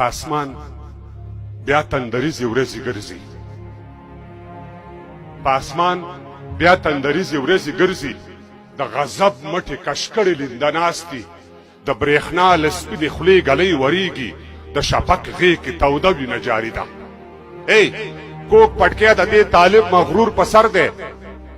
په اسمان بیا تندریزې ورځې ګرځي، په اسمان بیا تندریزې ورځې ګرځي، د غضب مټې کش کړې لنده ناستي، د برېښنا له سپینې خولې ګلۍ وریږي، د شفق غېږ کې توده وینه جاري ده. ای کوک پټکیا د دې طالب مغرور په سر دی،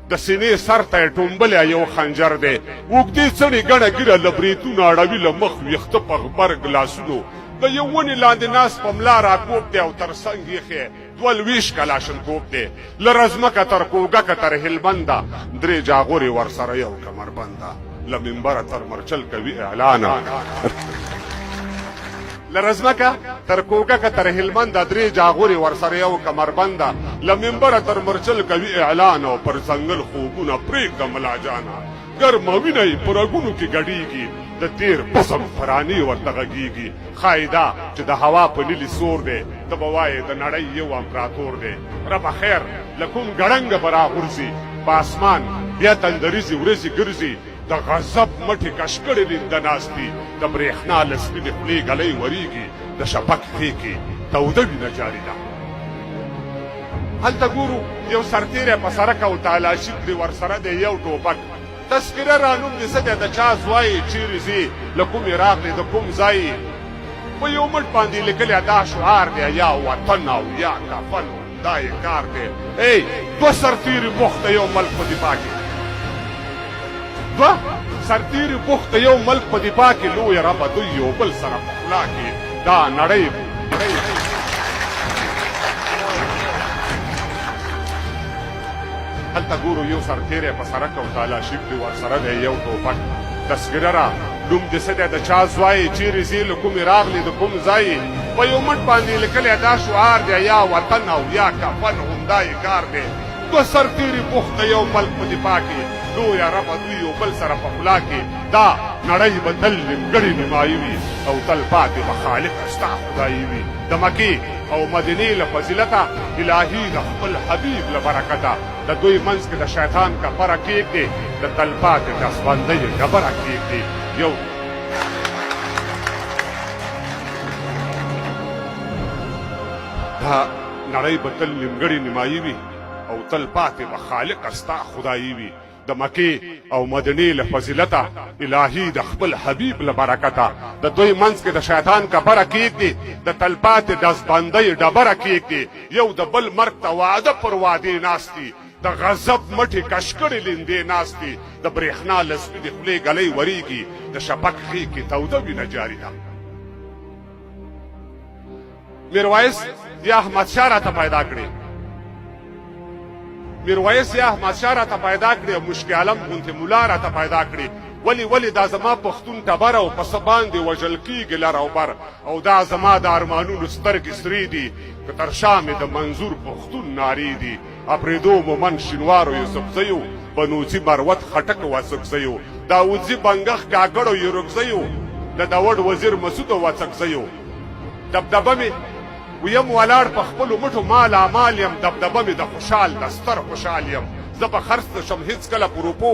د سینې سر ته یې ټومبلی یو خنجر دی، اوږدې څڼې ګڼه ږیره له بریتونه اړوي، له مخ ویښته په غبرګ لاسونو، د یو ونې لاندې ناست په ملا راکوب دی او تر څنګ ایښی 22 کلاشنکوف دی، له رزمکه تر کوګکه تر هلبنده 3 جاغورې ورسره یو کمربنده، له منبره تر مرچل کوي اعلانه، له رزمکه تر کوګکه تر هلبنده 3 جاغورې ورسره یو کمربنده، له منبره تر مرچل کوي اعلان، او پر ځنګل خوبونه پرېږده ملا جانه، ګرمه وینه یې په رګونو کې ګډېږي، د تیر پسم فرانې ورته غږېږي، ښایي دا چې د هوا په نیلي سور دی، ته به وایې د نړۍ یو امپراتور دی. ربه خیر له کوم ګړنګه به راغورځي، په اسمان بیا تندریزې ورځې ګرځي، د غضب مټې کش کړې لنده ناستي، د برېښنا له سپینې خولې ګلۍ وریږي، د شفق غېږ کې توده وینه جاري ده. هلته ګورو یو سرتیری په سړک او تالاشي کړي، ورسره دی یو ټوپک، تذکره رانوم دې څه دی، د چا ځوایې چیرې ځې، له کومې راغلې د کوم ځای، په یو مټ باندې لیکلی دا شعار دی، یا وطن او یا کفن، دا یې کار دی. ای 2 سرتیري بوخت د یو ملک په دفاع کې، 2 سرتیري بوخت د یو ملک په دفاع کې، لویه ربه دوی یو بل سره په خوله کې دا نړۍ هلته ګورو یو سرتیری په سړک او تالاشي کړي، ورسره دی یو ټوپک، تذکره را نوم دې څه دی، د چا ځوایې چیرې ځې، له کومې راغلې د کوم ځای، په یو مټ باندې لیکلی دا شعار دی، یا وطن او یا کفن، همدا یې کار دی. 2 سرتیري بوخت د یو ملک په دفاع کې، لویه ربه دوی یو بل سره په خوله کې، دا نړۍ به تل نیمګړې نیمایي وي، او تل پاتې به خالقه ستا خدایي وي. د مکې او مدینې له فضیلته، الهي د خپل حبیب له برکته، د دوی منځ کې د شیطان کفره کېږدې، د تل پاتې دستبندۍ ډبره کېږدې. یو دا نړۍ به تل نیمګړې نیمایي وي، او تل پاتې به خالقه ستا خدایي وي. د مکې او مدینې له فضیلته، الهي د خپل حبیب له برکته، د دوی منځ کې د شیطان کفره کېږدي، د تلپاتې دستبندۍ ډبره کېږدي، یو د بل مرګ ته وعده پر وعدې ناستي، د غضب مټې کش کړې لندې ناستي، د برېښنا له سپینې خولې ګلۍ وریږي، د شفق غېږ کې توده وینه جاري ده. میرویس یا احمدشاه راته پیدا کړې، میرویس یا احمدشاه راته پیدا کړې، او مشکي عالم غوندې ملا راته پیدا کړې. ولې دا زما پښتون ټبر او په څه باندې وژل کېږي لر او بر، او دا زما د ارمانونو سترګې سرې دي، که تر شا مې د منظور پښتون نارې دي. اپرېدو مومن شینوارو یوسفزیو، بنوزي مروت خټک وڅکزیو، داودزي بنګخ کاکړو یورګزیو، د داوډ وزیر مسعود وڅکزیو. دبدبه مې ویم ولاړ په خپلو مټو مال اعمال یم، دبدبه مې د خوشحال دستر خوشحال یم. زه به خرڅ نشم هېڅکله په روپو،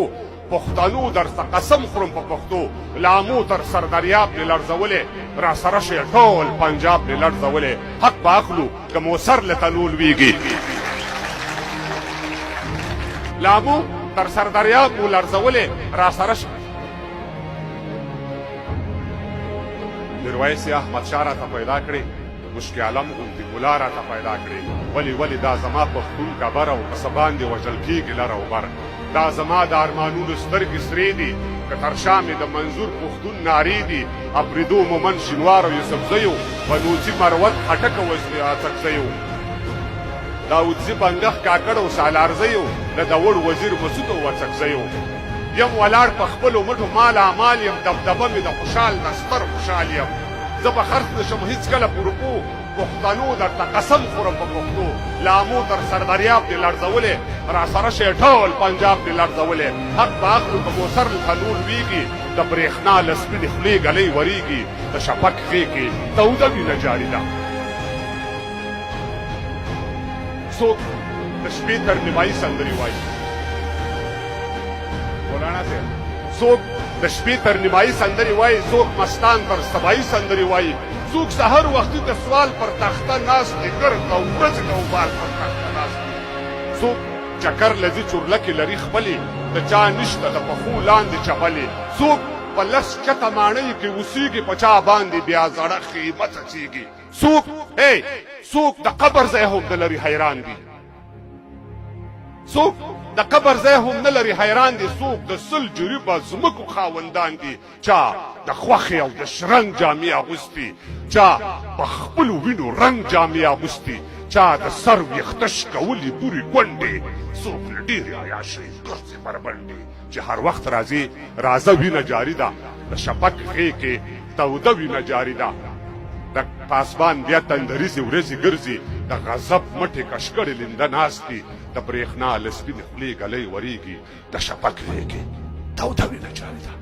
پښتنو درته قسم خورم په پښتو، لامو تر سردریاب دې لړزولې، را سره شئ ټول پنجاب دې لړزولې، حق به اخلو که مو سر له تنو لویږي. لامو تر سردریاب مو لړزولې، را سره شئ. میرویس احمدشاه راته پیدا کړې، مشکي عالم غوندې ملا راته پیدا کړې. ولې دا زما پښتون کبر او په څه باندې وژل کېږي لر او بر، دا زما د ارمانونو سترګې سرې دي، که تر شا مې د منظور پښتون نارې دي. اپرېدو مومن شینوار او یوسفزیو، بنوزي مروت خټک وڅکزیو، داودزي بنګخ کاکړ او سالارزیو، د داوډ وزیر مسعود وڅکزیو. یم ولاړ په خپلو مټو مال اعمال یم، دبدبه مې د خوشحال دستر خوشحال یم. زه به خرڅ نشم هېڅکله په روپو، پښتنو درته قسم خورم په پښتو، لامو تر سردریاب دې لړزولې، را سره شئ ټول پنجاب دې لړزولې، حق به اخلو که مو سر له تنور لویږي، د برېښنا له سپینې خولې ګلۍ وریږي، د شفق غېږ کې توده وینه جاري ده. څوک د شپې تر نیمایي سندرې وایي، مولانا صاحب، څوک د شپې تر نیمایي سندرې وایي، څوک مستان تر سبایي سندرې وایي، څوک سحر وختي د سوال پر تخته ناست دی ګرد او ورځې د وبال پر تخته ناست دی څوک چکر لذي چورلکې لري خپلې د چا نشته د پښو لاندې چپلې څوک په لس چته ماڼۍ کې اوسېږي په چا باندې بیا زړه قیمت اچېږي څوک د قبر ځای هم نه لري حیران دي څوک د قبر ځای هم نه لري حیران دي څوک د سل جریبه ځمکو خاوندان دي چا د خوښې او د شرنګ جامې اغوستي چا په خپلو وینو رنګ جامې اغوستي چا د سر ویښته شکولي بورې ګونډې څوک له ډېرې عیاشۍ ګرځي بربنډې چې هر وخت راځي رازه وینه جاري ده د شپک غې کې توده وینه جاري ده د پاسبان بیا تندریزې ورځې ګرځي د غضب مټې کشکړې لنده ناست دي د برېښنا له سپینې خولې ګلۍ ورېږي د شپک غې کې توده وینه جاري ده